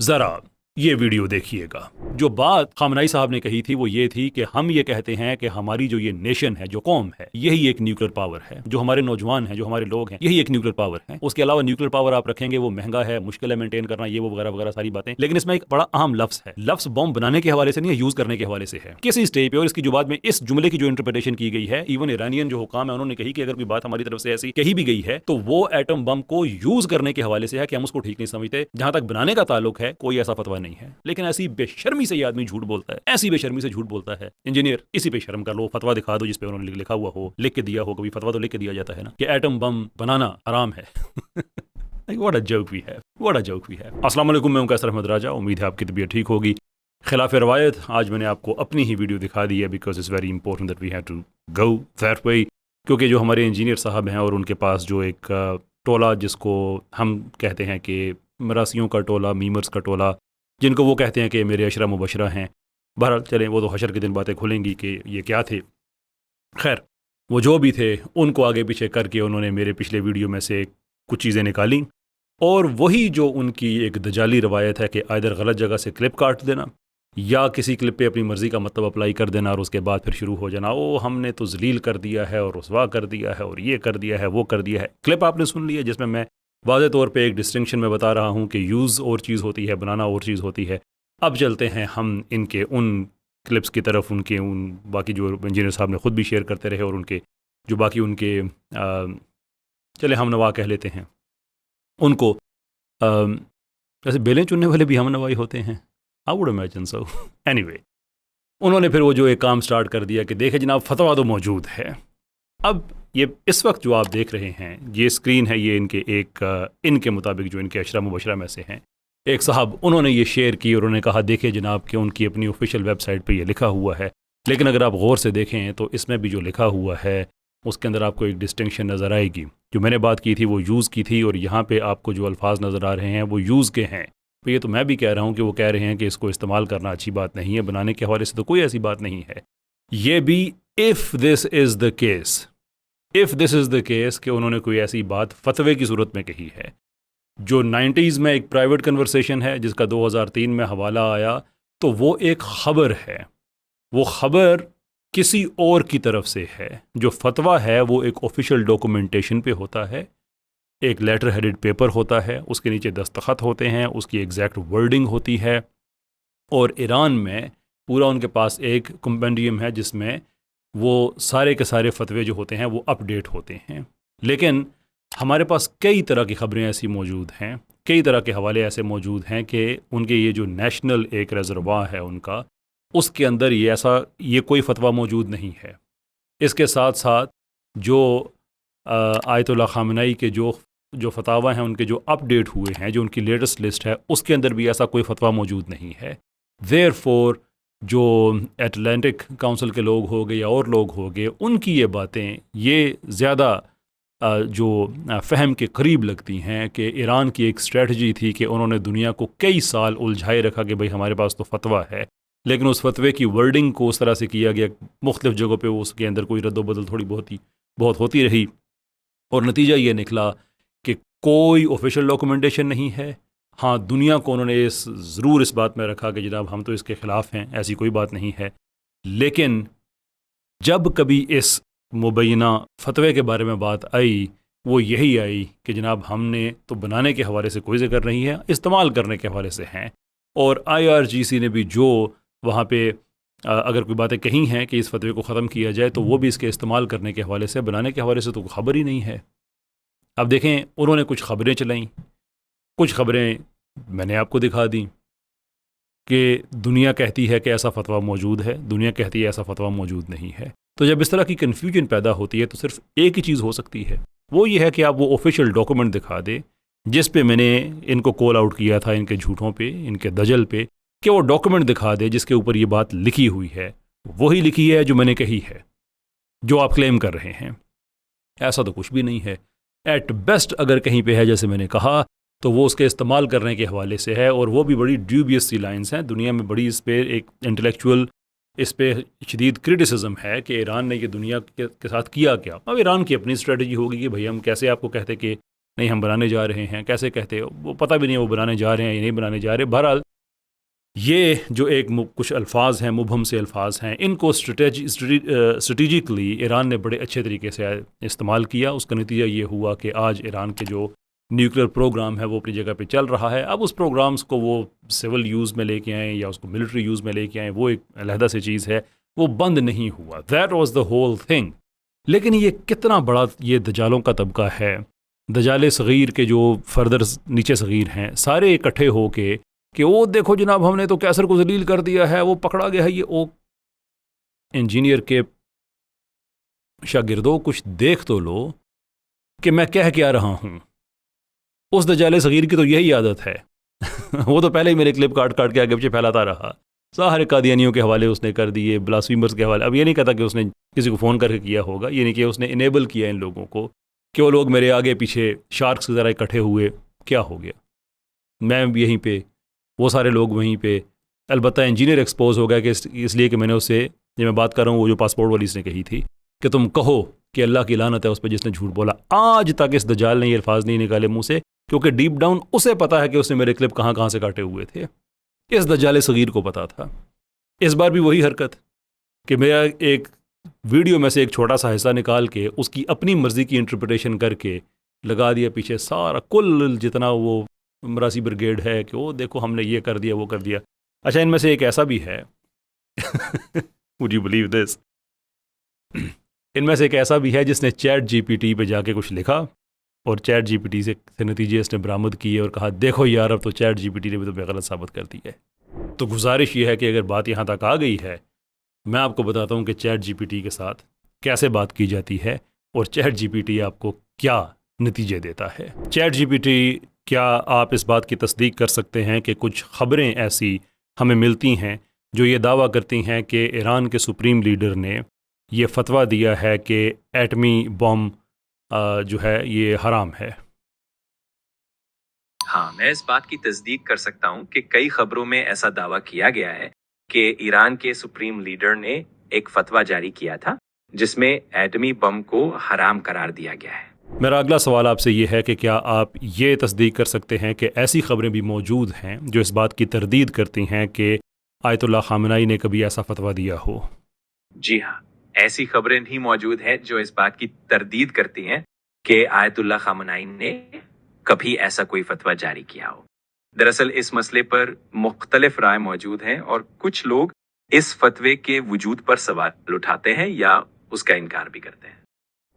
ذرا یہ ویڈیو دیکھیے گا۔ جو بات خامنائی صاحب نے کہی تھی وہ یہ تھی کہ ہم یہ کہتے ہیں کہ ہماری جو یہ نیشن ہے، جو قوم ہے، یہی ایک نیوکلیر پاور ہے، جو ہمارے نوجوان ہیں، جو ہمارے لوگ ہیں، یہی ایک نیوکلیر پاور ہے۔ اس کے علاوہ نیوکلیر پاور آپ رکھیں گے وہ مہنگا ہے، مشکل ہے مینٹین کرنا، یہ وہ وغیرہ وغیرہ ساری باتیں، لیکن اس میں ایک بڑا اہم لفظ ہے۔ لفظ بم بنانے کے حوالے سے نہیں ہے، یوز کرنے کے حوالے سے ہے۔ کسی اسٹیج پہ اور اس کی جو بعد میں اس جملے کی جو انٹرپریٹیشن کی گئی ہے، ایون ایرانین جو حکام ہیں انہوں نے کہی کہ اگر کوئی بات ہماری طرف سے ایسی کہی بھی گئی ہے تو وہ ایٹم بم کو یوز کرنے کے حوالے سے ہے کہ ہم اس کو ٹھیک نہیں سمجھتے۔ جہاں تک بنانے کا تعلق ہے کوئی ایسا فتویٰ نہیں ہے، لیکن ایسی بے شرمی سے یہ آدمی جھوٹ بولتا ہے، ایسی بے شرمی سے جھوٹ بولتا ہے۔ انجینئر اسی پہ شرم کر لو، فتویٰ دکھا دو جس پہ انہوں نے لکھا ہوا ہو، لکھ کے دیا ہو، کبھی فتویٰ تو لکھ کے دیا جاتا ہے نا کہ ایٹم بم بنانا حرام ہے۔ What a joke we have. What a joke we have. السلام علیکم، میں ہوں قیصر احمد راجہ، امید ہے آپ کی طبیعت ٹھیک ہوگی۔ خلاف روایت آج میں نے آپ کو اپنی ہی ویڈیو دکھا دی ہے because it's very important that we have to go that way, کیونکہ جو ہمارے انجینئر صاحب ہیں اور ان کے پاس جو ایک ٹولہ جس کو ہم کہتے ہیں کہ مراسیوں کا ٹولہ، میمرز کا ٹولہ، جن کو وہ کہتے ہیں کہ میرے عشرہ مبشرہ ہیں، بہرحال چلیں وہ تو حشر کے دن باتیں کھلیں گی کہ یہ کیا تھے۔ خیر، وہ جو بھی تھے ان کو آگے پیچھے کر کے انہوں نے میرے پچھلے ویڈیو میں سے کچھ چیزیں نکالیں، اور وہی جو ان کی ایک دجالی روایت ہے کہ آئدر غلط جگہ سے کلپ کاٹ دینا یا کسی کلپ پہ اپنی مرضی کا مطلب اپلائی کر دینا اور اس کے بعد پھر شروع ہو جانا، او ہم نے تو ذلیل کر دیا ہے اور رسوا کر دیا ہے اور یہ کر دیا ہے وہ کر دیا ہے۔ کلپ آپ نے سن لی ہے جس میں واضح طور پہ ایک ڈسٹنکشن میں بتا رہا ہوں کہ یوز اور چیز ہوتی ہے، بنانا اور چیز ہوتی ہے۔ اب چلتے ہیں ہم ان کے ان کلپس کی طرف، ان کے ان باقی جو انجینئر صاحب نے خود بھی شیئر کرتے رہے اور ان کے جو باقی ان کے چلے ہم نوا کہہ لیتے ہیں ان کو، ویسے بیلیں چننے والے بھی ہم نوائی ہوتے ہیں، I would imagine so. Anyway, انہوں نے پھر وہ جو ایک کام سٹارٹ کر دیا کہ دیکھیں جناب فتویٰ تو موجود ہے۔ اب یہ اس وقت جو آپ دیکھ رہے ہیں یہ اسکرین ہے، یہ ان کے مطابق جو ان کے عشرہ مبشرہ میں سے ہیں ایک صاحب، انہوں نے یہ شیئر کی اور انہوں نے کہا دیکھیں جناب کہ ان کی اپنی آفیشیل ویب سائٹ پہ یہ لکھا ہوا ہے، لیکن اگر آپ غور سے دیکھیں تو اس میں بھی جو لکھا ہوا ہے اس کے اندر آپ کو ایک ڈسٹنکشن نظر آئے گی۔ جو میں نے بات کی تھی وہ یوز کی تھی، اور یہاں پہ آپ کو جو الفاظ نظر آ رہے ہیں وہ یوز کے ہیں۔ تو یہ تو میں بھی کہہ رہا ہوں کہ وہ کہہ رہے ہیں کہ اس کو استعمال کرنا اچھی بات نہیں ہے، بنانے کے حوالے سے تو کوئی ایسی بات نہیں ہے۔ یہ بھی if this is the case کہ انہوں نے کوئی ایسی بات فتوے کی صورت میں کہی ہے جو 90s میں ایک پرائیویٹ کنورسیشن ہے جس کا 2003 میں حوالہ آیا، تو وہ ایک خبر ہے، وہ خبر کسی اور کی طرف سے ہے۔ جو فتویٰ ہے وہ ایک آفیشیل ڈاکومنٹیشن پہ ہوتا ہے، ایک لیٹر ہیڈڈ پیپر ہوتا ہے، اس کے نیچے دستخط ہوتے ہیں، اس کی ایگزیکٹ ورڈنگ ہوتی ہے، اور ایران میں پورا ان کے پاس ایک کمپینڈیم ہے جس میں وہ سارے کے سارے فتوے جو ہوتے ہیں وہ اپ ڈیٹ ہوتے ہیں۔ لیکن ہمارے پاس کئی طرح کی خبریں ایسی موجود ہیں، کئی طرح کے حوالے ایسے موجود ہیں کہ ان کے یہ جو نیشنل ایک ریزروا ہے ان کا، اس کے اندر یہ کوئی فتویٰ موجود نہیں ہے۔ اس کے ساتھ ساتھ جو آیت اللہ خامنائی کے جو فتاویٰ ہیں ان کے جو اپ ڈیٹ ہوئے ہیں، جو ان کی لیٹسٹ لسٹ ہے، اس کے اندر بھی ایسا کوئی فتویٰ موجود نہیں ہے۔ دیر فور جو اٹلانٹک کونسل کے لوگ ہو گئے یا اور لوگ ہو گئے، ان کی یہ باتیں یہ زیادہ جو فہم کے قریب لگتی ہیں کہ ایران کی ایک اسٹریٹجی تھی کہ انہوں نے دنیا کو کئی سال الجھائے رکھا کہ بھئی ہمارے پاس تو فتویٰ ہے، لیکن اس فتوے کی ورڈنگ کو اس طرح سے کیا گیا، مختلف جگہوں پہ اس کے اندر کوئی رد و بدل تھوڑی بہت ہوتی رہی، اور نتیجہ یہ نکلا کہ کوئی آفیشیل ڈاکومنٹیشن نہیں ہے۔ ہاں، دنیا کو انہوں نے ضرور اس بات میں رکھا کہ جناب ہم تو اس کے خلاف ہیں، ایسی کوئی بات نہیں ہے، لیکن جب کبھی اس مبینہ فتوے کے بارے میں بات آئی وہ یہی آئی کہ جناب ہم نے تو بنانے کے حوالے سے کوئی ذکر نہیں ہے، استعمال کرنے کے حوالے سے ہیں، اور IRGC نے بھی جو وہاں پہ اگر کوئی باتیں کہی ہیں کہ اس فتوے کو ختم کیا جائے تو وہ بھی اس کے استعمال کرنے کے حوالے سے، بنانے کے حوالے سے تو کوئی خبر ہی نہیں ہے۔ اب دیکھیں انہوں نے کچھ خبریں چلائیں، کچھ خبریں میں نے آپ کو دکھا دیں کہ دنیا کہتی ہے کہ ایسا فتویٰ موجود ہے، دنیا کہتی ہے ایسا فتویٰ موجود نہیں ہے۔ تو جب اس طرح کی کنفیوژن پیدا ہوتی ہے تو صرف ایک ہی چیز ہو سکتی ہے، وہ یہ ہے کہ آپ وہ آفیشیل ڈاکومنٹ دکھا دیں جس پہ میں نے ان کو کال آؤٹ کیا تھا، ان کے جھوٹوں پہ، ان کے دجل پہ، کہ وہ ڈاکومنٹ دکھا دے جس کے اوپر یہ بات لکھی ہوئی ہے، وہی لکھی ہے جو میں نے کہی ہے، جو آپ کلیم کر رہے ہیں۔ ایسا تو کچھ بھی نہیں ہے۔ ایٹ بیسٹ اگر کہیں پہ ہے جیسے میں نے کہا تو وہ اس کے استعمال کرنے کے حوالے سے ہے، اور وہ بھی بڑی ڈیوبیس سی لائنز ہیں۔ دنیا میں بڑی اس پہ ایک انٹلیکچوئل اس پہ شدید کرٹیسزم ہے کہ ایران نے یہ دنیا کے ساتھ کیا کیا۔ اب ایران کی اپنی اسٹریٹجی ہوگی کہ بھئی ہم کیسے آپ کو کہتے کہ نہیں ہم بنانے جا رہے ہیں، کیسے کہتے وہ پتہ بھی نہیں وہ بنانے جا رہے ہیں یا نہیں بنانے جا رہے. بہرحال یہ جو ایک کچھ الفاظ ہیں، مبہم سے الفاظ ہیں، ان کو اسٹریٹجیکلی ایران نے بڑے اچھے طریقے سے استعمال کیا. اس کا نتیجہ یہ ہوا کہ آج ایران کے جو نیوکلیر پروگرام ہے وہ اپنی جگہ پہ چل رہا ہے. اب اس پروگرامز کو وہ سول یوز میں لے کے آئیں یا اس کو ملٹری یوز میں لے کے آئیں، وہ ایک علیحدہ سے چیز ہے، وہ بند نہیں ہوا. That was the whole thing. لیکن یہ کتنا بڑا یہ دجالوں کا طبقہ ہے، دجال صغیر کے جو فردر نیچے صغیر ہیں، سارے اکٹھے ہو کے کہ وہ دیکھو جناب ہم نے تو کیسر کو ذلیل کر دیا ہے، وہ پکڑا گیا ہے. یہ او انجینئر کے شاگردوں کچھ دیکھ تو لو کہ میں کہہ کیا رہا ہوں. اس دجال صغیر کی تو یہی عادت ہے. وہ تو پہلے ہی میرے کلپ کاٹ کے آگے پیچھے پھیلاتا رہا، سارے قادیانیوں کے حوالے اس نے کر دیے، بلاسفیمرز کے حوالے. اب یہ نہیں کہتا کہ اس نے کسی کو فون کر کے کیا ہوگا، یہ نہیں کہ اس نے انیبل کیا ان لوگوں کو کہ وہ لوگ میرے آگے پیچھے شارکس کی طرح اکٹھے ہوئے. کیا ہو گیا؟ میں یہیں پہ، وہ سارے لوگ وہیں پہ. البتہ انجینئر ایکسپوز ہو گیا کہ اس لیے کہ میں نے اس سے جب میں بات کر رہا ہوں وہ جو پاسپورٹ والی اس نے کہی تھی کہ تم کہو کہ اللہ کی لعنت ہے اس پہ جس نے جھوٹ بولا. آج تک اس دجال نے یہ الفاظ نہیں نکالے منہ سے، کیونکہ ڈیپ ڈاؤن اسے پتا ہے کہ اس نے میرے کلپ کہاں کہاں سے کاٹے ہوئے تھے. اس دجال صغیر کو پتا تھا. اس بار بھی وہی حرکت کہ میرا ایک ویڈیو میں سے ایک چھوٹا سا حصہ نکال کے اس کی اپنی مرضی کی انٹرپریٹیشن کر کے لگا دیا پیچھے سارا کل جتنا وہ مراسی بریگیڈ ہے کہ وہ دیکھو ہم نے یہ کر دیا وہ کر دیا. اچھا ان میں سے ایک ایسا بھی ہے would you believe this؟ ان میں سے ایک ایسا بھی ہے جس نے چیٹ جی پی ٹی پہ جا کے کچھ لکھا اور چیٹ جی پی ٹی سے نتیجے اس نے برآمد کیے اور کہا دیکھو یار اب تو چیٹ جی پی ٹی نے بھی تمہیں غلط ثابت کر دی ہے. تو گزارش یہ ہے کہ اگر بات یہاں تک آ گئی ہے، میں آپ کو بتاتا ہوں کہ چیٹ جی پی ٹی کے ساتھ کیسے بات کی جاتی ہے اور چیٹ جی پی ٹی آپ کو کیا نتیجے دیتا ہے. چیٹ جی پی ٹی، کیا آپ اس بات کی تصدیق کر سکتے ہیں کہ کچھ خبریں ایسی ہمیں ملتی ہیں جو یہ دعویٰ کرتی ہیں کہ ایران کے سپریم لیڈر نے یہ فتویٰ دیا ہے کہ ایٹمی بم جو ہے یہ حرام ہے؟ ہاں، میں اس بات کی تصدیق کر سکتا ہوں کہ کئی خبروں میں ایسا دعویٰ کیا گیا ہے کہ ایران کے سپریم لیڈر نے ایک فتویٰ جاری کیا تھا جس میں ایٹمی بم کو حرام قرار دیا گیا ہے. میرا اگلا سوال آپ سے یہ ہے کہ کیا آپ یہ تصدیق کر سکتے ہیں کہ ایسی خبریں بھی موجود ہیں جو اس بات کی تردید کرتی ہیں کہ آیت اللہ خامنائی نے کبھی ایسا فتویٰ دیا ہو؟ جی ہاں، ایسی خبریں بھی موجود ہیں جو اس بات کی تردید کرتی ہیں کہ آیت اللہ خامنائی نے کبھی ایسا کوئی فتویٰ جاری کیا ہو. دراصل اس مسئلے پر مختلف رائے موجود ہیں اور کچھ لوگ اس فتوے کے وجود پر سوال اٹھاتے ہیں یا اس کا انکار بھی کرتے ہیں.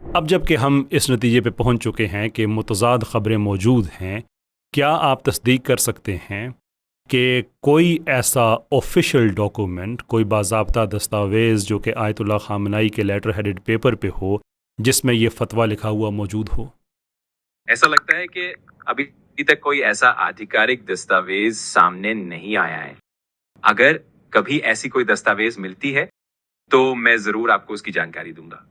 اب جب کہ ہم اس نتیجے پہ پہنچ چکے ہیں کہ متضاد خبریں موجود ہیں، کیا آپ تصدیق کر سکتے ہیں کہ کوئی ایسا آفیشیل ڈاکومنٹ، کوئی باضابطہ دستاویز جو کہ آیت اللہ خامنائی کے لیٹر ہیڈڈ پیپر پہ ہو جس میں یہ فتویٰ لکھا ہوا موجود ہو؟ ایسا لگتا ہے کہ ابھی تک کوئی ایسا آدھیکارک دستاویز سامنے نہیں آیا ہے. اگر کبھی ایسی کوئی دستاویز ملتی ہے تو میں ضرور آپ کو اس کی جانکاری دوں گا.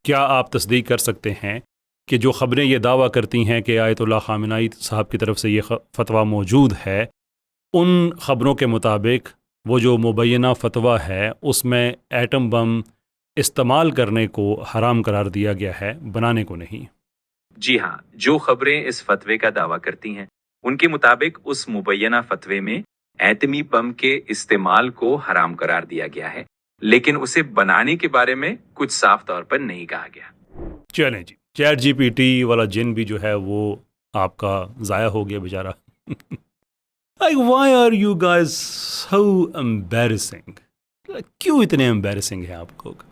کیا آپ تصدیق کر سکتے ہیں کہ جو خبریں یہ دعویٰ کرتی ہیں کہ آیت اللہ خامنائی صاحب کی طرف سے یہ فتویٰ موجود ہے، ان خبروں کے مطابق وہ جو مبینہ فتویٰ ہے اس میں ایٹم بم استعمال کرنے کو حرام قرار دیا گیا ہے، بنانے کو نہیں؟ جی ہاں، جو خبریں اس فتوے کا دعویٰ کرتی ہیں ان کے مطابق اس مبینہ فتوے میں ایٹمی بم کے استعمال کو حرام قرار دیا گیا ہے، لیکن اسے بنانے کے بارے میں کچھ صاف طور پر نہیں کہا گیا. چلیں جی، چیٹ جی پی ٹی والا جن بھی جو ہے وہ آپ کا ضائع ہو گیا بیچارہ. Like, why are you guys so embarrassing؟ کیوں اتنے embarrassing ہیں آپ لوگ؟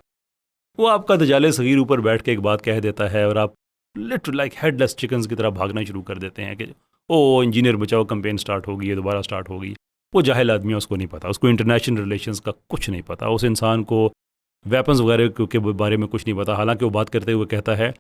وہ آپ کا دجال صغیر اوپر بیٹھ کے ایک بات کہہ دیتا ہے اور آپ literally like had less chickens کی طرح بھاگنا شروع کر دیتے ہیں کہ او انجینئر بچاؤ کمپین سٹارٹ ہو گئی ہے، دوبارہ سٹارٹ ہو گئی. وہ جاہل آدمی ہے، اس کو نہیں پتا، اس کو انٹرنیشنل ریلیشنز کا کچھ نہیں پتا، اس انسان کو ویپنز وغیرہ کے بارے میں کچھ نہیں پتا. حالانکہ وہ بات کرتے ہوئے کہتا ہے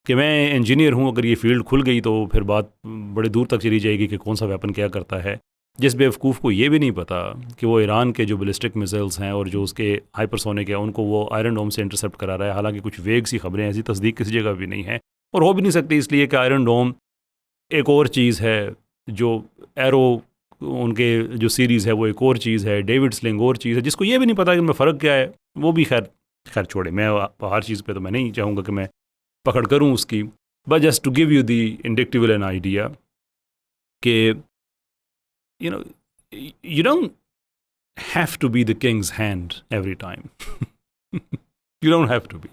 کہ میں انجینئر ہوں، اگر یہ فیلڈ کھل گئی تو پھر بات بڑے دور تک چلی جائے گی کہ کون سا ویپن کیا کرتا ہے. جس بیوقوف کو یہ بھی نہیں پتا کہ وہ ایران کے جو بلسٹک میزائلز ہیں اور جو اس کے ہائپرسونک ہیں ان کو وہ آئرن ڈوم سے انٹرسیپٹ کرا رہا ہے. حالانکہ کچھ ویگ سی خبریں، ایسی تصدیق کسی جگہ بھی نہیں ہے اور ہو بھی نہیں سکتی، اس لیے کہ آئرن ڈوم ایک اور چیز ہے، جو ایرو ان کے جو سیریز ہے وہ ایک اور چیز ہے، ڈیوڈ سلنگ اور چیز ہے، جس کو یہ بھی نہیں پتا کہ ان میں فرق کیا ہے. وہ بھی خیر چھوڑے، میں ہر چیز پہ تو میں نہیں چاہوں گا کہ میں پکڑ کروں اس کی. But just to give you the indicative an idea کہ you know you don't have to be the king's hand every time. You don't have to be.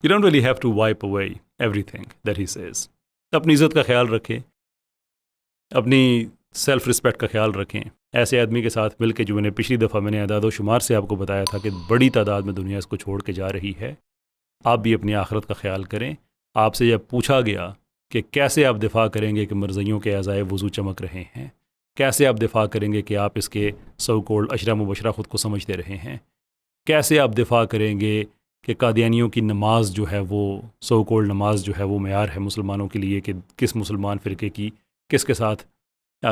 You don't really have to wipe away everything that he says. اپنی عزت کا خیال رکھیں, اپنی self respect کا خیال رکھیں. ایسے آدمی کے ساتھ مل کے جو میں نے پچھلی دفعہ میں نے اعداد و شمار سے آپ کو بتایا تھا کہ بڑی تعداد میں دنیا اس کو چھوڑ کے جا رہی ہے. آپ بھی اپنی آخرت کا خیال کریں. آپ سے جب پوچھا گیا کہ کیسے آپ دفاع کریں گے کہ مرضیوں کے اعضائے وضو چمک رہے ہیں, کیسے آپ دفاع کریں گے کہ آپ اس کے سو کولڈ اشرا مبشرہ خود کو سمجھتے رہے ہیں, کیسے آپ دفاع کریں گے کہ قادیانیوں کی نماز جو ہے وہ سو کولڈ نماز جو ہے وہ معیار ہے مسلمانوں کے لیے کہ کس مسلمان فرقے کی کس کے ساتھ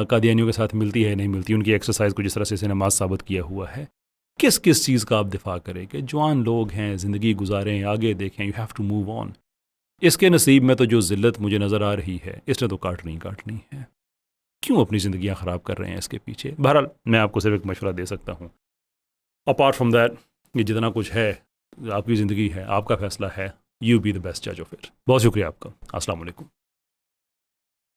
قادیانیوں کے ساتھ ملتی ہے نہیں ملتی, ان کی ایکسرسائز کو جس طرح سے اسے نماز ثابت کیا ہوا ہے, کس چیز کا آپ دفاع کریں کہ جوان لوگ ہیں, زندگی گزاریں, آگے دیکھیں, you have to move on. اس کے نصیب میں تو جو ذلت مجھے نظر آ رہی ہے اس نے تو کاٹنی ہے. کیوں اپنی زندگیاں خراب کر رہے ہیں اس کے پیچھے؟ بہرحال میں آپ کو صرف ایک مشورہ دے سکتا ہوں. اپارٹ فرام دیٹ یہ جتنا کچھ ہے آپ کی زندگی ہے, آپ کا فیصلہ ہے, یو بی دا بیسٹ جج آف اٹ. بہت شکریہ آپ کا. السلام علیکم.